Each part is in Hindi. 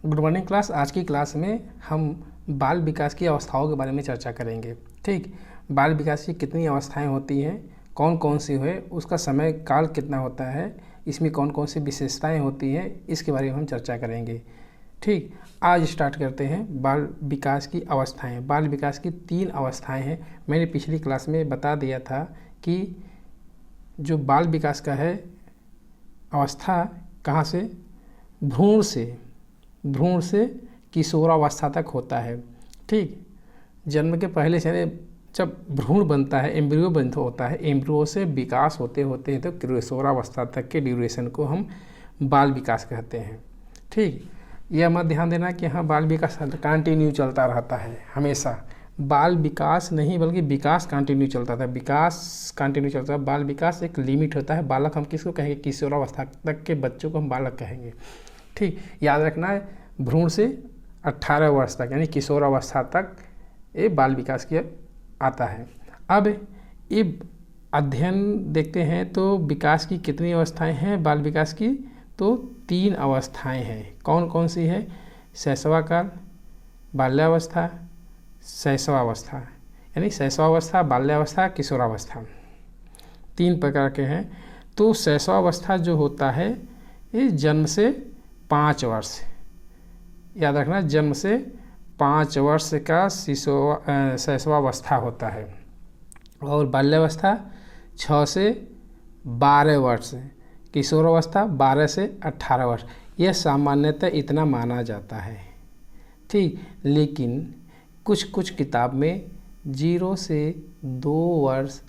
Good morning class. आज की क्लास में हम बाल विकास की अवस्थाओं के बारे में चर्चा करेंगे। ठीक, बाल विकास की कितनी अवस्थाएं होती हैं, कौन कौन सी है, उसका समय काल कितना होता है, इसमें कौन कौन सी विशेषताएं होती हैं, इसके बारे में हम चर्चा करेंगे। ठीक, आज स्टार्ट करते हैं बाल विकास की अवस्थाएं। बाल विकास की 3 अवस्थाएं हैं। मैंने पिछली क्लास में बता दिया था कि जो बाल विकास का है अवस्था कहाँ से, भ्रूण से किशोरावस्था तक होता है। ठीक, जन्म के पहले से जब भ्रूण बनता है, एम्ब्रियो बंद होता है, एम्ब्रियो से विकास होते होते हैं तो किशोरावस्था तक के ड्यूरेशन को हम बाल विकास कहते हैं। ठीक, यह मत ध्यान देना कि हाँ बाल विकास कंटिन्यू चलता रहता है हमेशा। बाल विकास नहीं बल्कि विकास कंटिन्यू चलता था, विकास कंटिन्यू चलता है। बाल विकास एक लिमिट होता है। बालक हम किसको कहेंगे? किशोरावस्था तक के बच्चों को हम बालक कहेंगे। ठीक, याद रखना है भ्रूण से 18 वर्ष तक यानी किशोरावस्था तक ये बाल विकास किया आता है। अब ये अध्ययन देखते हैं तो विकास की कितनी अवस्थाएं हैं बाल विकास की? तो 3 अवस्थाएं हैं। कौन कौन सी है? शैशवाकाल, बाल्यावस्था, शैशवावस्था। यानी शैशवावस्था, बाल्यावस्था, किशोरावस्था, 3 प्रकार के हैं। तो शैशवावस्था जो होता है ये जन्म से 5 वर्ष, याद रखना, जन्म से 5 वर्ष का शैशवावस्था होता है। और बाल्यावस्था 6 से 12 वर्ष, किशोरावस्था 12 से 18 वर्ष। यह सामान्यतः इतना माना जाता है। ठीक, लेकिन कुछ किताब में 0 से 2 वर्ष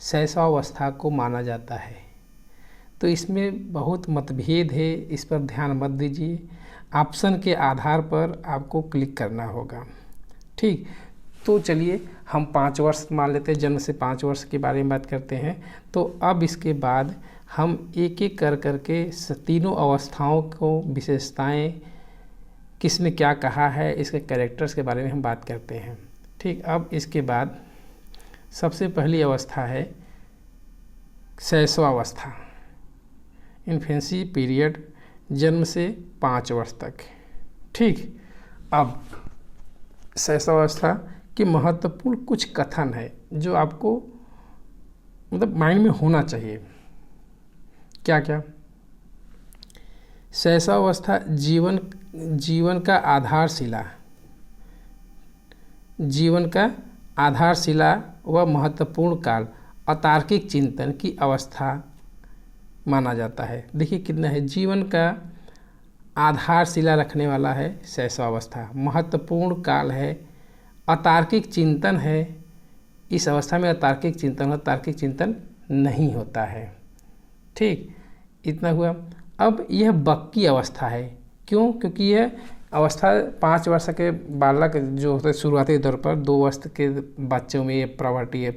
शैशवावस्था को माना जाता है। तो इसमें बहुत मतभेद है, इस पर ध्यान मत दीजिए। ऑप्शन के आधार पर आपको क्लिक करना होगा। ठीक, तो चलिए हम 5 वर्ष मान लेते हैं, जन्म से 5 वर्ष के बारे में बात करते हैं। तो अब इसके बाद हम एक एक करके तीनों अवस्थाओं को विशेषताएं, किसने क्या कहा है, इसके कैरेक्टर्स के बारे में हम बात करते हैं। ठीक, अब इसके बाद सबसे पहली अवस्था है शैशवावस्था, इन्फेंसी पीरियड, जन्म से 5 वर्ष तक। ठीक, अब शैशवावस्था के महत्वपूर्ण कुछ कथन है जो आपको मतलब माइंड में होना चाहिए। क्या क्या? शैशवावस्था जीवन का आधारशिला व महत्वपूर्ण काल, अतार्किक चिंतन की अवस्था माना जाता है। देखिए कितना है, जीवन का आधारशिला रखने वाला है शैशवावस्था, महत्वपूर्ण काल है, अतार्किक चिंतन है। इस अवस्था में अतार्किक चिंतन नहीं होता है। ठीक, इतना हुआ। अब यह बक्की अवस्था है। क्यों? क्योंकि यह अवस्था 5 वर्ष के बालक जो होते हैं शुरुआती दौर पर, 2 वर्ष के बच्चों में ये प्रॉपर्टी है,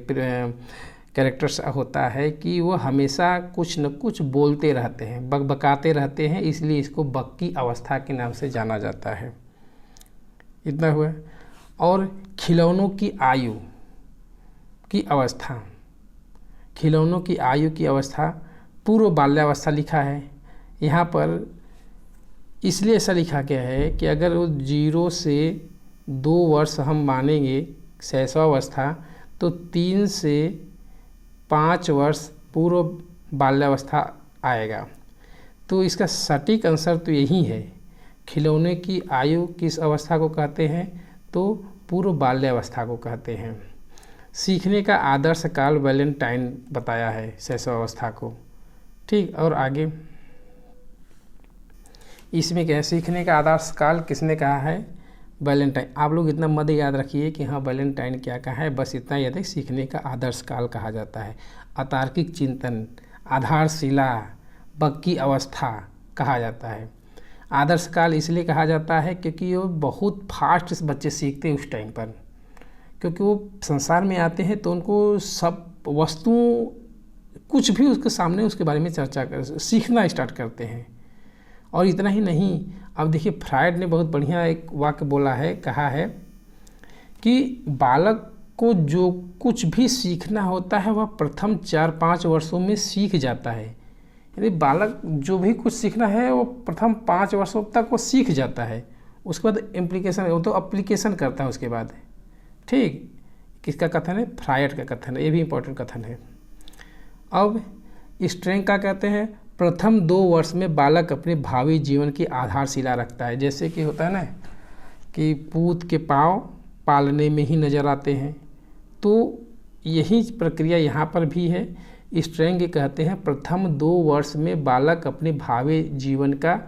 कैरेक्टर्स होता है कि वो हमेशा कुछ न कुछ बोलते रहते हैं, बकबकाते रहते हैं, इसलिए इसको बक्की अवस्था के नाम से जाना जाता है। इतना हुआ। और खिलौनों की आयु की अवस्था, खिलौनों की आयु की अवस्था पूर्व बाल्यावस्था लिखा है। यहाँ पर इसलिए ऐसा लिखा गया है कि अगर वो 0 से 2 वर्ष हम मानेंगे शैशवावस्था, तो 3 से 5 वर्ष पूर्व बाल्यावस्था आएगा। तो इसका सटीक आंसर तो यही है। खिलौने की आयु किस अवस्था को कहते हैं? तो पूर्व बाल्यावस्था को कहते हैं। सीखने का आदर्श काल वैलेंटाइन बताया है शैशवावस्था को। ठीक, और आगे इसमें क्या है, सीखने का आदर्श काल किसने कहा है? वैलेंटाइन। आप लोग इतना मत याद रखिए कि हाँ वैलेंटाइन क्या कहा है, बस इतना याद है, सीखने का आदर्श काल कहा जाता है। अतार्किक चिंतन, आधारशिला, बक्की अवस्था कहा जाता है। आदर्श काल इसलिए कहा जाता है क्योंकि वो बहुत फास्ट बच्चे सीखते हैं उस टाइम पर, क्योंकि वो संसार में आते हैं तो उनको सब वस्तु कुछ भी उसके सामने उसके बारे में चर्चा कर सीखना स्टार्ट करते हैं। और इतना ही नहीं, अब देखिए फ्रायड ने बहुत बढ़िया एक वाक्य बोला है, कहा है कि बालक को जो कुछ भी सीखना होता है वह प्रथम 4-5 वर्षों में सीख जाता है। यानी बालक जो भी कुछ सीखना है वो प्रथम 5 वर्षों तक वो सीख जाता है, उसके बाद इम्प्लीकेशन, वो तो अप्लीकेशन करता है उसके बाद। ठीक, किसका कथन है? फ्रायड का कथन है, ये भी इम्पोर्टेंट कथन है। अब स्ट्रेंथ का कहते हैं प्रथम 2 वर्ष में बालक अपने भावी जीवन की आधारशिला रखता है। जैसे कि होता है ना कि पूत के पाँव पालने में ही नज़र आते हैं, तो यही प्रक्रिया यहाँ पर भी है। स्ट्रेंग कहते हैं प्रथम 2 वर्ष में बालक अपने भावी जीवन का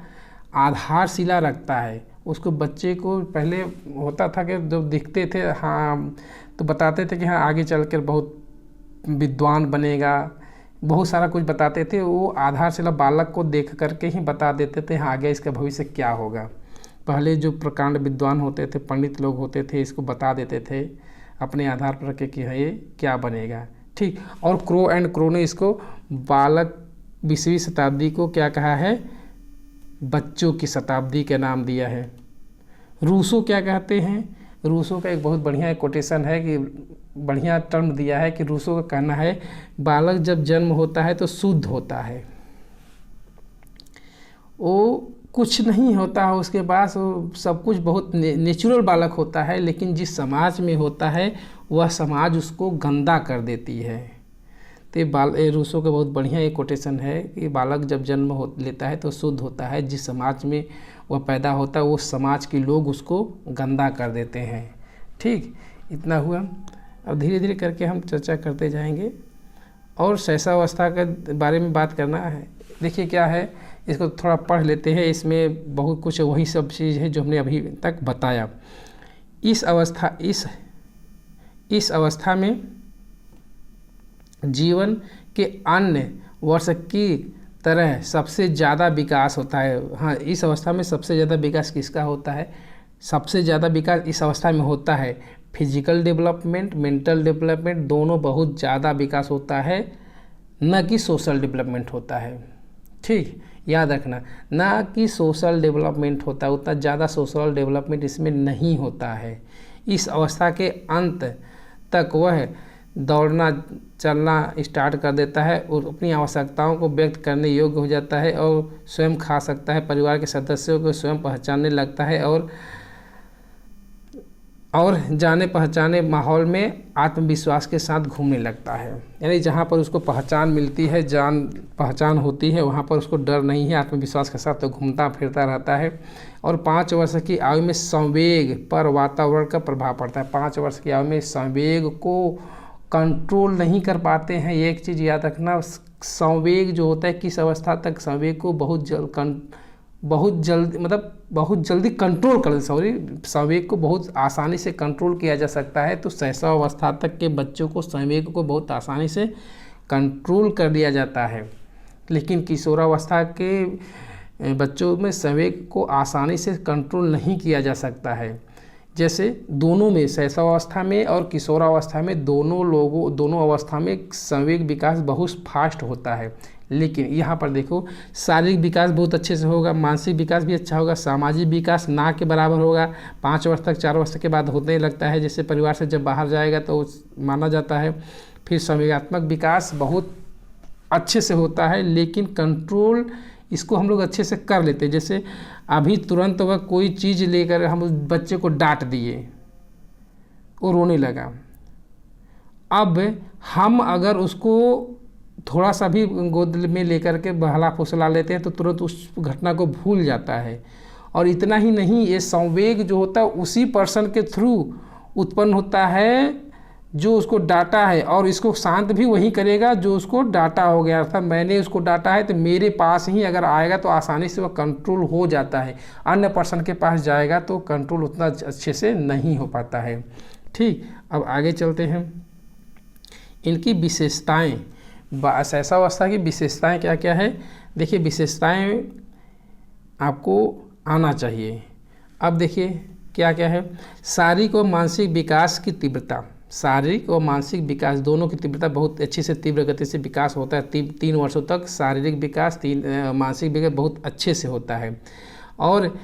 आधारशिला रखता है। उसको बच्चे को पहले होता था कि जब दिखते थे हाँ तो बताते थे कि हाँ आगे चलकर बहुत विद्वान बनेगा, बहुत सारा कुछ बताते थे। वो आधारशिला बालक को देख करके ही बता देते थे हाँ आगे इसका भविष्य क्या होगा। पहले जो प्रकांड विद्वान होते थे, पंडित लोग होते थे, इसको बता देते थे अपने आधार पर रख कि हाँ ये क्या बनेगा। ठीक, और क्रो एंड क्रो ने इसको बालक 20वीं शताब्दी को क्या कहा है? बच्चों की शताब्दी का नाम दिया है। रूसो क्या कहते हैं? रूसो का एक बहुत बढ़िया कोटेशन है कि बढ़िया टर्म दिया है कि रूसो का कहना है बालक जब जन्म होता है तो शुद्ध होता है, वो कुछ नहीं होता है उसके पास, वो सब कुछ बहुत नेचुरल बालक होता है, लेकिन जिस समाज में होता है वह समाज उसको गंदा कर देती है। तो रूसो का बहुत बढ़िया एक कोटेशन है कि बालक जब जन्म लेता है तो शुद्ध होता है, जिस समाज में वह पैदा होता है वो समाज के लोग उसको गंदा कर देते हैं। ठीक, इतना हुआ। अब धीरे धीरे करके हम चर्चा करते जाएंगे और शैशवावस्था के बारे में बात करना है। देखिए क्या है, इसको थोड़ा पढ़ लेते हैं, इसमें बहुत कुछ वही सब चीज़ है जो हमने अभी तक बताया। इस अवस्था में जीवन के अन्य वर्ष की तरह सबसे ज़्यादा विकास होता है। हाँ, इस अवस्था में सबसे ज़्यादा विकास किसका होता है? सबसे ज़्यादा विकास इस अवस्था में होता है फिजिकल डेवलपमेंट, मेंटल डेवलपमेंट, दोनों बहुत ज़्यादा विकास होता है, न कि सोशल डेवलपमेंट होता है। ठीक, याद रखना, ना कि सोशल डेवलपमेंट होता है, उतना ज़्यादा सोशल डेवलपमेंट इसमें नहीं होता है। इस अवस्था के अंत तक वह दौड़ना चलना स्टार्ट कर देता है और अपनी आवश्यकताओं को व्यक्त करने योग्य हो जाता है और स्वयं खा सकता है, परिवार के सदस्यों को स्वयं पहचानने लगता है और जाने पहचाने माहौल में आत्मविश्वास के साथ घूमने लगता है। यानी जहाँ पर उसको पहचान मिलती है, जान पहचान होती है, वहाँ पर उसको डर नहीं है, आत्मविश्वास के साथ तो घूमता फिरता रहता है। और 5 वर्ष की आयु में संवेग पर वातावरण का प्रभाव पड़ता है। 5 वर्ष की आयु में संवेग को कंट्रोल नहीं कर पाते हैं। ये एक चीज़ याद रखना, संवेग जो होता है किस अवस्था तक संवेग को बहुत जल्दी कंट्रोल कर, संवेग को बहुत आसानी से कंट्रोल किया जा सकता है। तो शैशवावस्था तक के बच्चों को संवेग को बहुत आसानी से कंट्रोल कर दिया जाता है, लेकिन किशोरावस्था के बच्चों में संवेग को आसानी से कंट्रोल नहीं किया जा सकता है। जैसे दोनों में, शैशवावस्था में और किशोरावस्था में, दोनों अवस्था में संवेग विकास बहुत फास्ट होता है। लेकिन यहाँ पर देखो, शारीरिक विकास बहुत अच्छे से होगा, मानसिक विकास भी अच्छा होगा, सामाजिक विकास ना के बराबर होगा। 5 वर्ष तक, 4 वर्ष के बाद होने लगता है, जैसे परिवार से जब बाहर जाएगा तो माना जाता है। फिर संवेगात्मक विकास बहुत अच्छे से होता है, लेकिन कंट्रोल इसको हम लोग अच्छे से कर लेते हैं। जैसे अभी तुरंत वह कोई चीज़ लेकर हम उस बच्चे को डांट दिए, वो रोने लगा। अब हम अगर उसको थोड़ा सा भी गोद में लेकर के बहला फुसला लेते हैं तो तुरंत उस घटना को भूल जाता है। और इतना ही नहीं, ये संवेग जो होता है उसी पर्सन के थ्रू उत्पन्न होता है जो उसको डांटा है, और इसको शांत भी वही करेगा जो उसको डांटा हो गया। अर्थात मैंने उसको डांटा है तो मेरे पास ही अगर आएगा तो आसानी से वह कंट्रोल हो जाता है। अन्य पर्सन के पास जाएगा तो कंट्रोल उतना अच्छे से नहीं हो पाता है। ठीक, अब आगे चलते हैं। इनकी विशेषताएं, शैशवावस्था की विशेषताएं क्या क्या है? देखिए, विशेषताएं आपको आना चाहिए। अब देखिए क्या क्या है। शारीरिक और मानसिक विकास की तीव्रता, शारीरिक और मानसिक विकास दोनों की तीव्रता बहुत अच्छी से तीव्र गति से विकास होता है। 3 वर्षों तक शारीरिक विकास, मानसिक विकास बहुत अच्छे से होता है। और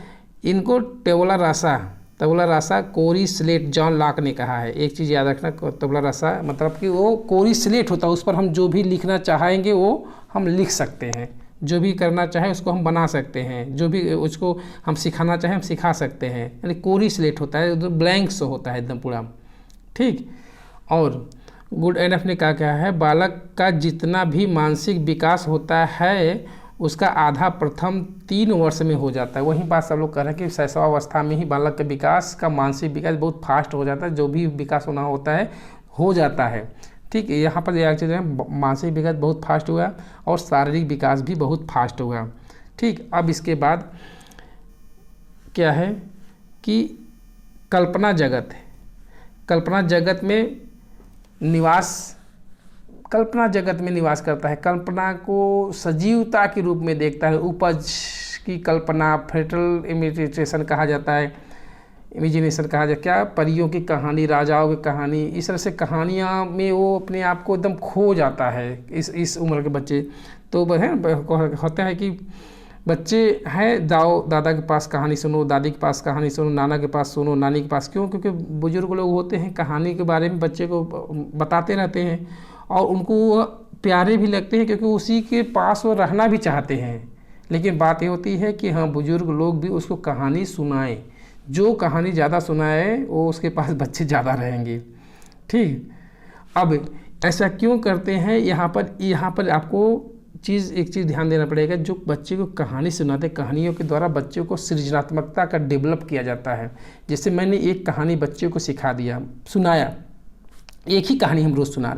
इनको टेबुला रासा कोरी स्लेट, जॉन लॉक ने कहा है। एक चीज़ याद रखना, टेबुला रासा मतलब कि वो कोरी स्लेट होता है, उस पर हम जो भी लिखना चाहेंगे वो हम लिख सकते हैं, जो भी करना चाहे उसको हम बना सकते हैं, जो भी उसको हम सिखाना चाहें हम सिखा सकते हैं। यानी कोरी स्लेट होता है, तो ब्लैंक शो होता है एकदम पूरा। ठीक। और गुड एनफ ने क्या है, बालक का जितना भी मानसिक विकास होता है उसका आधा प्रथम 3 वर्ष में हो जाता है। वही बात सब लोग कह रहे हैं कि शैशवावस्था में ही बालक के विकास का मानसिक विकास बहुत फास्ट हो जाता है, जो भी विकास होना होता है हो जाता है। ठीक है, यहाँ पर एक चीज़ है, मानसिक विकास बहुत फास्ट हुआ और शारीरिक विकास भी बहुत फास्ट हुआ। ठीक। अब इसके बाद क्या है कि कल्पना जगत है, कल्पना जगत में निवास करता है, कल्पना को सजीवता के रूप में देखता है। उपज की कल्पना, फेटल इमेजिनेशन कहा जाता है, इमेजिनेशन कहा जाए, क्या परियों की कहानी, राजाओं की कहानी, इस तरह से कहानियाँ में वो अपने आप को एकदम खो जाता है इस उम्र के बच्चे। तो होता है कि बच्चे हैं, दादा के पास कहानी सुनो, दादी के पास कहानी सुनो, नाना के पास सुनो, नानी के पास। क्यों? क्योंकि बुजुर्ग लोग होते हैं, कहानी के बारे में बच्चे को बताते रहते हैं और उनको प्यारे भी लगते हैं, क्योंकि उसी के पास वो रहना भी चाहते हैं। लेकिन बात ये होती है कि हाँ, बुजुर्ग लोग भी उसको कहानी सुनाएं, जो कहानी ज़्यादा सुनाए वो उसके पास बच्चे ज़्यादा रहेंगे। ठीक। अब ऐसा क्यों करते हैं, यहाँ पर आपको एक चीज़ ध्यान देना पड़ेगा। जो बच्चे को कहानी सुनाते, कहानियों के द्वारा बच्चों को सृजनात्मकता का डेवलप किया जाता है। जैसे मैंने एक कहानी बच्चे को सिखा दिया, सुनाया, एक ही कहानी हम रोज़ सुना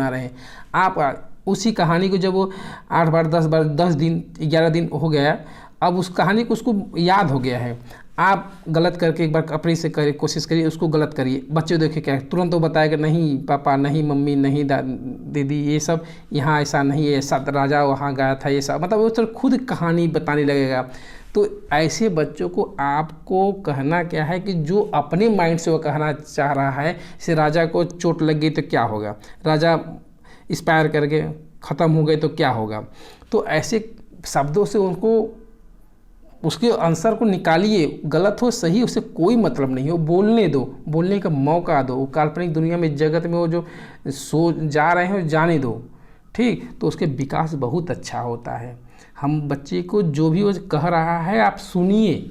रहे हैं, आप उसी कहानी को जब वो 8 बार 10 बार 10 दिन 11 दिन हो गया, अब उस कहानी को उसको याद हो गया है, आप गलत करके एक बार अपने से करिए, कोशिश करिए, उसको गलत करिए, बच्चे देखिए क्या तुरंत वो बताएगा, नहीं पापा, नहीं मम्मी, नहीं दीदी, ये सब यहाँ ऐसा नहीं है, ऐसा राजा वहाँ गया था, ये सब मतलब वो तो खुद कहानी बताने लगेगा। तो ऐसे बच्चों को आपको कहना क्या है कि जो अपने माइंड से वो कहना चाह रहा है, जैसे राजा को चोट लग गई तो क्या होगा, राजा एक्सपायर करके ख़त्म हो गए तो क्या होगा। तो ऐसे शब्दों से उनको उसके आंसर को निकालिए, गलत हो सही उससे कोई मतलब नहीं हो, बोलने दो, बोलने का मौका दो। वो काल्पनिक दुनिया में, जगत में वो जो जा रहे हैं जाने दो। ठीक। तो उसके विकास बहुत अच्छा होता है। हम बच्चे को जो भी वो कह रहा है आप सुनिए,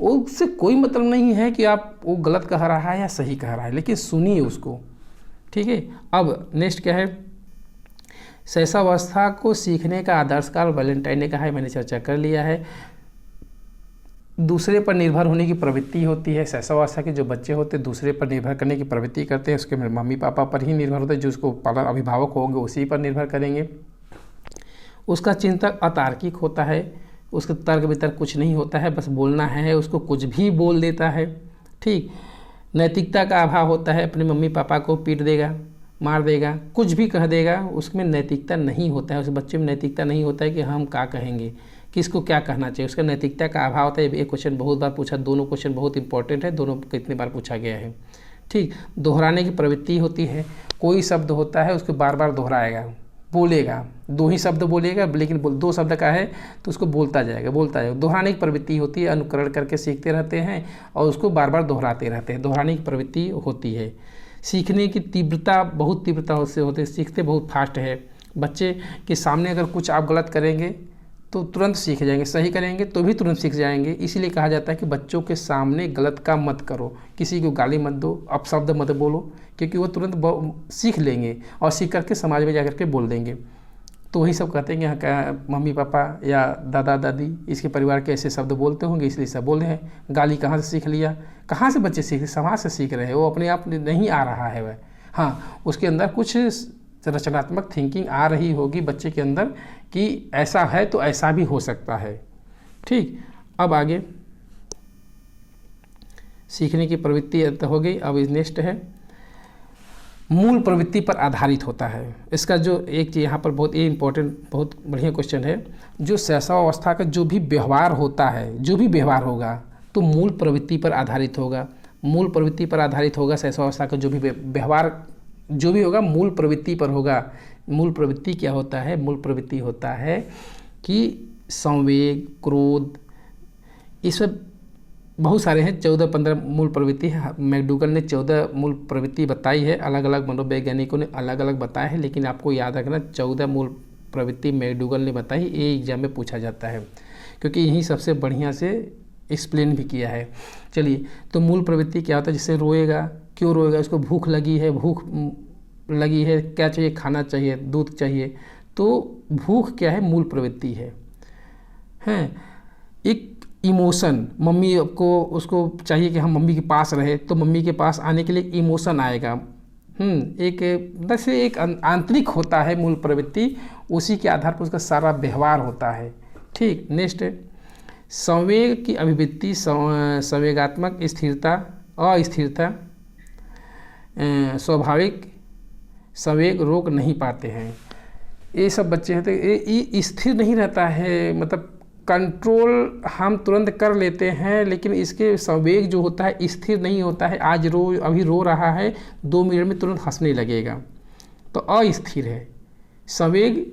उससे कोई मतलब नहीं है कि आप वो गलत कह रहा है या सही कह रहा है, लेकिन सुनिए उसको। ठीक है। अब नेक्स्ट क्या है, शैशवावस्था को सीखने का आदर्श काल वैलेंटाइन ने कहा है, मैंने चर्चा कर लिया है। दूसरे पर निर्भर होने की प्रवृत्ति होती है। शैशवावस्था के जो बच्चे होते हैं दूसरे पर निर्भर करने की प्रवृत्ति करते हैं, उसके मम्मी पापा पर ही निर्भर होते हैं, जो उसको पालन अभिभावक होंगे उसी पर निर्भर करेंगे। उसका चिंतक अतार्किक होता है, उसके तर्क वितर्क कुछ नहीं होता है, बस बोलना है, उसको कुछ भी बोल देता है। ठीक। नैतिकता का अभाव होता है, अपने मम्मी पापा को पीट देगा, मार देगा, कुछ भी कह देगा, उसमें नैतिकता नहीं होता है, उस बच्चे में नैतिकता नहीं होता है कि हम क्या कहेंगे, किसको क्या कहना चाहिए, उसका नैतिकता का अभाव होता है। एक क्वेश्चन बहुत बार पूछा, दोनों क्वेश्चन बहुत इंपॉर्टेंट है, दोनों कितने बार पूछा गया है। ठीक। दोहराने की प्रवृत्ति होती है, कोई शब्द होता है उसको बार बार दोहराएगा, बोलेगा, 2 ही शब्द बोलेगा, लेकिन 2 शब्द का है तो उसको बोलता जाएगा। दोहराने की प्रवृत्ति होती है, अनुकरण करके सीखते रहते हैं और उसको बार बार दोहराते रहते हैं, दोहराने की प्रवृत्ति होती है। सीखने की तीव्रता बहुत तीव्रता से होती है, सीखते बहुत फास्ट है। बच्चे के सामने अगर कुछ आप गलत करेंगे तो तुरंत सीख जाएंगे, सही करेंगे तो भी तुरंत सीख जाएंगे। इसीलिए कहा जाता है कि बच्चों के सामने गलत काम मत करो, किसी को गाली मत दो, अपशब्द मत बोलो, क्योंकि वो तुरंत सीख लेंगे और सीख करके समाज में जाकर के बोल देंगे। तो वही सब कहते हैं कि यहाँ मम्मी पापा या दादा दादी इसके परिवार के ऐसे शब्द बोलते होंगे, इसलिए सब बोल रहे हैं। गाली कहाँ से सीख लिया, कहाँ से बच्चे सीख, समाज से सीख रहे हैं, वो अपने आप नहीं आ रहा है वह। हाँ, उसके अंदर कुछ रचनात्मक थिंकिंग आ रही होगी बच्चे के अंदर कि ऐसा है तो ऐसा भी हो सकता है। ठीक। अब आगे सीखने की प्रवृत्ति हो गई। अब नेक्स्ट है मूल प्रवृत्ति पर आधारित होता है। इसका जो एक चीज़ यहाँ पर बहुत ही इंपॉर्टेंट, बहुत बढ़िया क्वेश्चन है। जो शैशवावस्था का जो भी व्यवहार होता है, जो भी व्यवहार होगा तो मूल प्रवृत्ति पर आधारित होगा। मूल प्रवृत्ति पर आधारित होगा। शैशवावस्था का जो भी व्यवहार जो भी होगा मूल प्रवृत्ति पर होगा। मूल प्रवृत्ति क्या होता है? मूल प्रवृत्ति होता है कि संवेग, क्रोध, ये सब बहुत सारे हैं, 14-15 मूल प्रवृत्ति है। मैकडूगल ने 14 मूल प्रवृत्ति बताई है, अलग अलग मनोवैज्ञानिकों ने अलग अलग बताया है, लेकिन आपको याद रखना 14 मूल प्रवृत्ति मैकडूगल ने बताई, ये एग्जाम में पूछा जाता है क्योंकि यही सबसे बढ़िया से एक्सप्लेन भी किया है। चलिए, तो मूल प्रवृत्ति क्या होता है? जिससे रोएगा, क्यों रोएगा? उसको भूख लगी है, क्या चाहिए? खाना चाहिए, दूध चाहिए। तो भूख क्या है? मूल प्रवृत्ति है। हैं, एक इमोशन, मम्मी को उसको चाहिए कि हम मम्मी के पास रहे, तो मम्मी के पास आने के लिए इमोशन आएगा। एक आंतरिक होता है मूल प्रवृत्ति, उसी के आधार पर उसका सारा व्यवहार होता है। ठीक, नेक्स्ट, संवेग की अभिव्यक्ति, संवेगात्मक स्थिरता, अस्थिरता, स्वाभाविक संवेग रोक नहीं पाते हैं। ये सब बच्चे हैं तो ये स्थिर नहीं रहता है, मतलब कंट्रोल हम तुरंत कर लेते हैं, लेकिन इसके संवेग जो होता है स्थिर नहीं होता है। अभी रो रहा है, 2 मिनट में तुरंत हंसने लगेगा, तो अस्थिर है। संवेग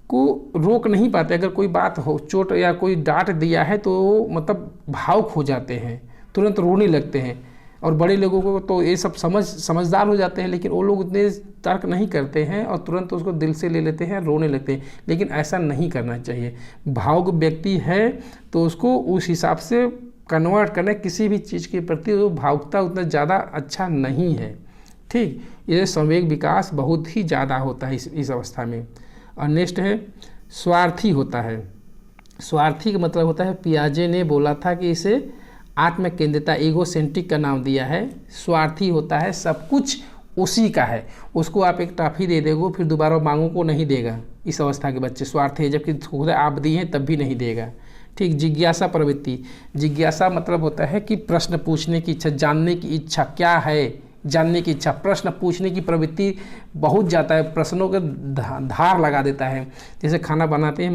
को रोक नहीं पाते। अगर कोई बात हो, चोट या कोई डांट दिया है तो मतलब भावुक हो जाते हैं, तुरंत रोने लगते हैं। और बड़े लोगों को तो ये सब समझदार हो जाते हैं, लेकिन वो लोग उतने तर्क नहीं करते हैं और तुरंत उसको दिल से ले लेते हैं, रोने लगते हैं। लेकिन ऐसा नहीं करना चाहिए। भावुक व्यक्ति है तो उसको उस हिसाब से कन्वर्ट करना, किसी भी चीज़ के प्रति वो भावुकता उतना ज़्यादा अच्छा नहीं है। ठीक, ये संवेग विकास बहुत ही ज़्यादा होता है इस अवस्था में। और नेक्स्ट है स्वार्थी होता है। स्वार्थी का मतलब होता है, पियाजे ने बोला था कि इसे आत्म केंद्रिता, ईगोसेंट्रिक का नाम दिया है। स्वार्थी होता है, सब कुछ उसी का है। उसको आप एक टॉफ़ी दे दोगे, फिर दोबारा मांगों को नहीं देगा। इस अवस्था के बच्चे स्वार्थी है, जबकि खुद आप दिए हैं तब भी नहीं देगा। ठीक, जिज्ञासा प्रवृत्ति। जिज्ञासा मतलब होता है कि प्रश्न पूछने की इच्छा, जानने की इच्छा, क्या है जानने की इच्छा, प्रश्न पूछने की प्रवृत्ति बहुत ज़्यादा है। प्रश्नों के धार लगा देता है। जैसे खाना बनाते हैं,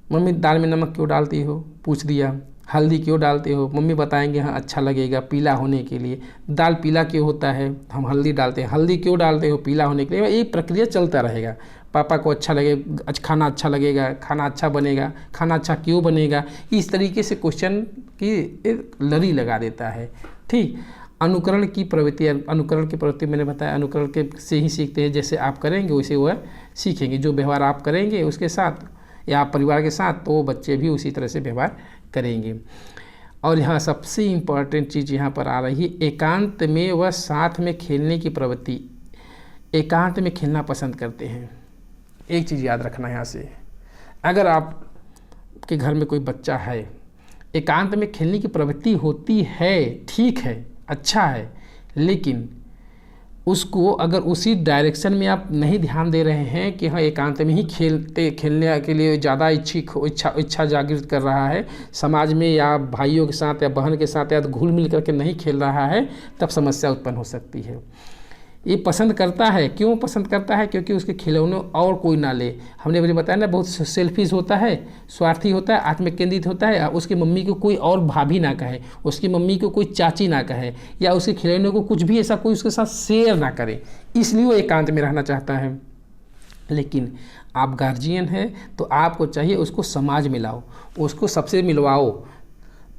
मम्मी दाल में नमक क्यों डालती हो? पूछ दिया। हल्दी क्यों डालते हो? मम्मी बताएंगे हाँ अच्छा लगेगा पीला होने के लिए। दाल पीला क्यों होता है? हम हल्दी डालते हैं। हल्दी क्यों डालते हो? पीला होने के लिए। ये प्रक्रिया चलता रहेगा। पापा को अच्छा लगेगा, खाना अच्छा लगेगा, खाना अच्छा बनेगा, खाना अच्छा क्यों बनेगा? इस तरीके से क्वेश्चन की एक लड़ी लगा देता है। ठीक, अनुकरण की प्रवृत्ति। अनुकरण की प्रवृत्ति मैंने बताया, अनुकरण के से ही सीखते हैं। जैसे आप करेंगे वैसे वह सीखेंगे। जो व्यवहार आप करेंगे उसके साथ या आप परिवार के साथ, तो बच्चे भी उसी तरह से व्यवहार करेंगे। और यहाँ सबसे इम्पॉर्टेंट चीज़ यहाँ पर आ रही है, एकांत में वह साथ में खेलने की प्रवृत्ति। एकांत में खेलना पसंद करते हैं। एक चीज़ याद रखना यहाँ से, अगर आपके घर में कोई बच्चा है, एकांत में खेलने की प्रवृत्ति होती है, ठीक है, अच्छा है, लेकिन उसको अगर उसी डायरेक्शन में आप नहीं ध्यान दे रहे हैं कि हाँ एकांत में ही खेलने के लिए ज़्यादा इच्छा जागृत कर रहा है, समाज में या भाइयों के साथ या बहन के साथ या घुल मिल करके नहीं खेल रहा है, तब समस्या उत्पन्न हो सकती है। ये पसंद करता है, क्यों पसंद करता है? क्योंकि उसके खिलौने और कोई ना ले। हमने मुझे बताया ना, बहुत सेल्फिश होता है, स्वार्थी होता है, आत्म केंद्रित होता है। उसकी मम्मी को कोई और भाभी ना कहे, उसकी मम्मी को कोई चाची ना कहे, या उसके खिलौने को कुछ भी ऐसा कोई उसके साथ शेयर ना करे, इसलिए वो एकांत में रहना चाहता है। लेकिन आप गार्जियन हैं तो आपको चाहिए उसको समाज में लाओ, उसको सबसे मिलवाओ।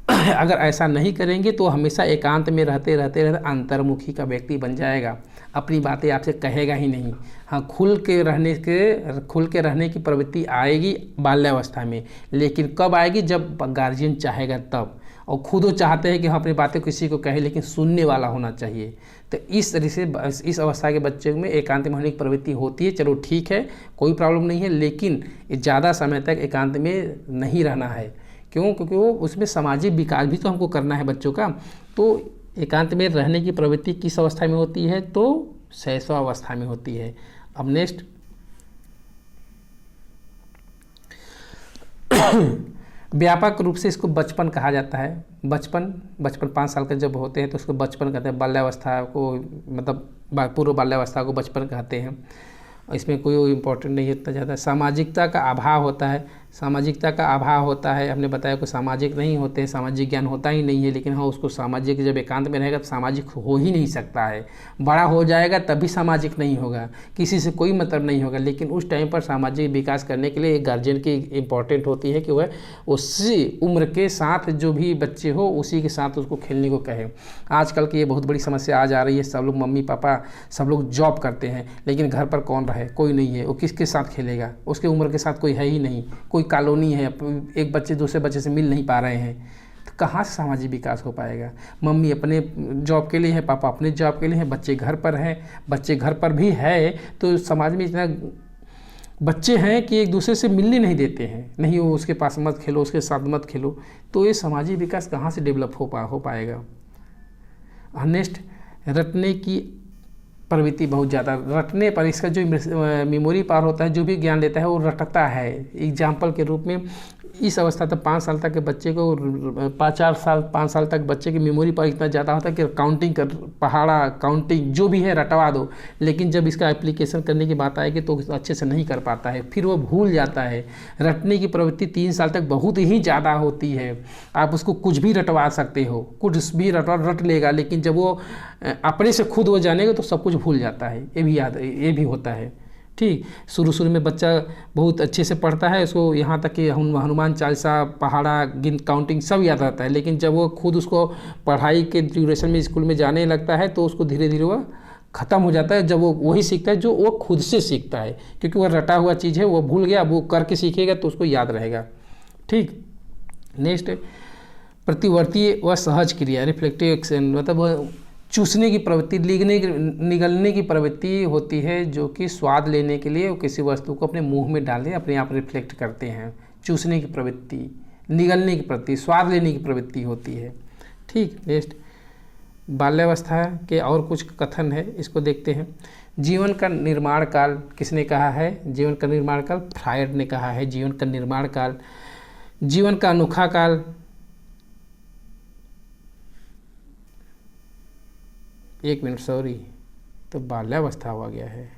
अगर ऐसा नहीं करेंगे तो हमेशा एकांत में रहते अंतर्मुखी का व्यक्ति बन जाएगा, अपनी बातें आपसे कहेगा ही नहीं। हाँ, खुल के रहने की प्रवृत्ति आएगी बाल्यावस्था में, लेकिन कब आएगी? जब गार्जियन चाहेगा तब। और खुद वो चाहते हैं कि हम अपनी बातें किसी को कहें, लेकिन सुनने वाला होना चाहिए। तो इस तरह से इस अवस्था के बच्चे में एकांत में होने की प्रवृत्ति होती है। चलो ठीक है, कोई प्रॉब्लम नहीं है, लेकिन ज़्यादा समय तक एकांत में नहीं रहना है। क्यों? क्योंकि वो उसमें सामाजिक विकास भी तो हमको करना है बच्चों का। तो एकांत में रहने की प्रवृत्ति किस अवस्था में होती है? तो शैशवावस्था में होती है। अब नेक्स्ट, व्यापक रूप से इसको बचपन कहा जाता है। बचपन 5 साल का जब होते हैं तो उसको बचपन कहते हैं। बाल्यावस्था को, मतलब पूर्व बाल्यावस्था को बचपन कहते हैं। इसमें कोई इम्पोर्टेंट नहीं है इतना ज़्यादा। सामाजिकता का अभाव होता है। सामाजिकता का अभाव होता है। हमने बताया कि सामाजिक नहीं होते, सामाजिक ज्ञान होता ही नहीं है, लेकिन हाँ उसको सामाजिक जब एकांत में रहेगा तो सामाजिक हो ही नहीं सकता है। बड़ा हो जाएगा तभी सामाजिक नहीं होगा, किसी से कोई मतलब नहीं होगा। लेकिन उस टाइम पर सामाजिक विकास करने के लिए एक गार्जियन की इम्पॉर्टेंट होती है कि वह उसी उम्र के साथ जो भी बच्चे हो उसी के साथ उसको खेलने को कहे। आजकल की ये बहुत बड़ी समस्या आ जा रही है, सब लोग मम्मी पापा सब लोग जॉब करते हैं, लेकिन घर पर कौन रहे, कोई नहीं है, वो किसके साथ खेलेगा, उसके उम्र के साथ कोई है ही नहीं, कोई कॉलोनी है, एक बच्चे दूसरे बच्चे से मिल नहीं पा रहे हैं, तो कहाँ से सामाजिक विकास हो पाएगा। मम्मी अपने जॉब के लिए है, पापा अपने जॉब के लिए है, बच्चे घर पर हैं, बच्चे घर पर भी है तो समाज में इतना बच्चे हैं कि एक दूसरे से मिलने नहीं देते हैं, नहीं वो उसके पास मत खेलो, उसके साथ मत खेलो, तो ये सामाजिक विकास कहाँ से डेवलप हो पाएगा। नेक्स्ट, रटने की प्रवृत्ति बहुत ज़्यादा, रटने पर इसका जो मेमोरी पावर होता है, जो भी ज्ञान लेता है वो रटता है। एग्जाम्पल के रूप में इस अवस्था तक 5 साल तक के बच्चे को 5 साल तक बच्चे की मेमोरी पावर इतना ज़्यादा होता है कि काउंटिंग कर, पहाड़ा काउंटिंग जो भी है रटवा दो, लेकिन जब इसका एप्लीकेशन करने की बात आएगी तो अच्छे से नहीं कर पाता है, फिर वो भूल जाता है। रटने की प्रवृत्ति 3 साल तक बहुत ही ज़्यादा होती है। आप उसको कुछ भी रटवा सकते हो, कुछ भी रट लेगा, लेकिन जब वो अपने से खुद हो जानेगा तो सब कुछ भूल जाता है। ये भी होता है। ठीक, शुरू में बच्चा बहुत अच्छे से पढ़ता है, उसको यहाँ तक कि हनुमान चालीसा, पहाड़ा, गिन, काउंटिंग सब याद रहता है, लेकिन जब वो खुद उसको पढ़ाई के ड्यूरेशन में स्कूल में जाने लगता है तो उसको धीरे धीरे वह ख़त्म हो जाता है। जब वो वही सीखता है जो वो खुद से सीखता है, क्योंकि वह रटा हुआ चीज़ है, वो भूल गया, वो करके सीखेगा तो उसको याद रहेगा। ठीक, नेक्स्ट, प्रतिवर्ती व सहज क्रिया, रिफ्लेक्टिव एक्शन, मतलब चूसने की प्रवृत्ति, निगलने की प्रवृत्ति होती है, जो कि स्वाद लेने के लिए किसी वस्तु को अपने मुंह में डाले अपने आप रिफ्लेक्ट करते हैं। चूसने की प्रवृत्ति, निगलने की प्रवृत्ति, स्वाद लेने की प्रवृत्ति होती है। ठीक, नेक्स्ट, बाल्यावस्था के और कुछ कथन है, इसको देखते हैं। जीवन का निर्माण काल किसने कहा है? जीवन का निर्माण काल फ्रायड ने कहा है। जीवन का निर्माण काल, जीवन का अनोखा काल, एक मिनट सॉरी, तो बाल्यावस्था हुआ गया है।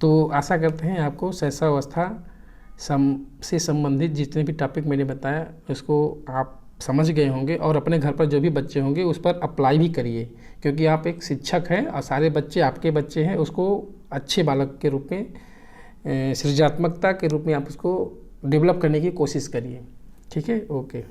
तो आशा करते हैं आपको शैशवावस्था से संबंधित जितने भी टॉपिक मैंने बताया उसको आप समझ गए होंगे, और अपने घर पर जो भी बच्चे होंगे उस पर अप्लाई भी करिए, क्योंकि आप एक शिक्षक हैं और सारे बच्चे आपके बच्चे हैं। उसको अच्छे बालक के रूप में, सृजनात्मकता के रूप में आप उसको डेवलप करने की कोशिश करिए। ठीक है, ओके।